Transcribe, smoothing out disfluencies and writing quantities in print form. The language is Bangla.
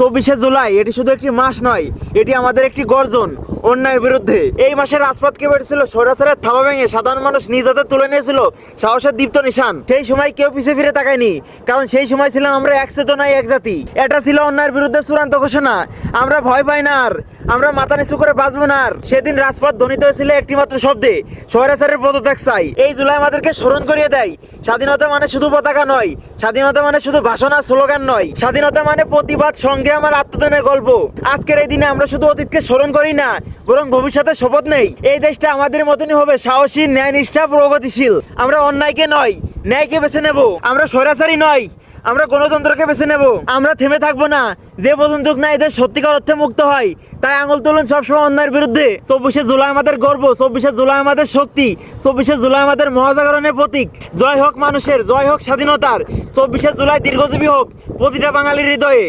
24শে জুলাই এটি শুধু একটি মাস নয়, এটি আমাদের একটি গর্জন অন্যায়ের বিরুদ্ধে। এই মাসে রাজপথকে বেড়েছিল স্বৈরাচারের থাবা ভেঙে সাধারণ মানুষ নিজ হাতে তুলে নিয়েছিল সাহসের দীপ্ত নিশান। সেই সময় কেউ পিছিয়ে ফিরে তাকায়নি, কারণ সেই সময় ছিলাম আমরা এক চেতনায় এক জাতি। এটা ছিল অন্যায়ের বিরুদ্ধে চূড়ান্ত ঘোষণা। আমরা ভয় পাই না আর, আমরা মাথা নিচু করে বাঁচবো না আর। সেদিন রাজপথ ধ্বনিত হয়েছিল একটি মাত্র শব্দে, স্বৈরাচারের পদত্যাগ চাই। এই জুলাই আমাদেরকে স্মরণ করিয়ে দেয়, স্বাধীনতা মানে শুধু পতাকা নয়, স্বাধীনতা মানে শুধু ভাষণ আর স্লোগান নয়, স্বাধীনতা মানে প্রতিবাদ, সংগ্রাম আর আত্মদানের গল্প। আজকের এই দিনে আমরা শুধু অতীতকে স্মরণ করি না, বরং ভবিষ্যতে শপথ নেই এই দেশটা আমাদের মতনই হবে, সাহসী, ন্যায়নিষ্ঠা, প্রগতিশীল। আমরা অন্যায়কে নয়, ন্যায়কে বেছে নেব। আমরা স্বৈরাচারী নয়, আমরা গণতন্ত্রকে বেছে নেব। আমরা থেমে থাকবো না যে পর্যন্ত না এদের সত্যিকার অর্থে মুক্ত হয়। তাই আঙুল তুলুন সবসময় অন্যায়ের বিরুদ্ধে। 24শে জুলাই আমাদের গর্ব, 24শে জুলাই আমাদের শক্তি, 24শে জুলাই আমাদের মহাজাগরণের প্রতীক। জয় হোক মানুষের, জয় হোক স্বাধীনতার। 24শে জুলাই দীর্ঘজীবী হোক প্রতিটা বাঙালির হৃদয়ে।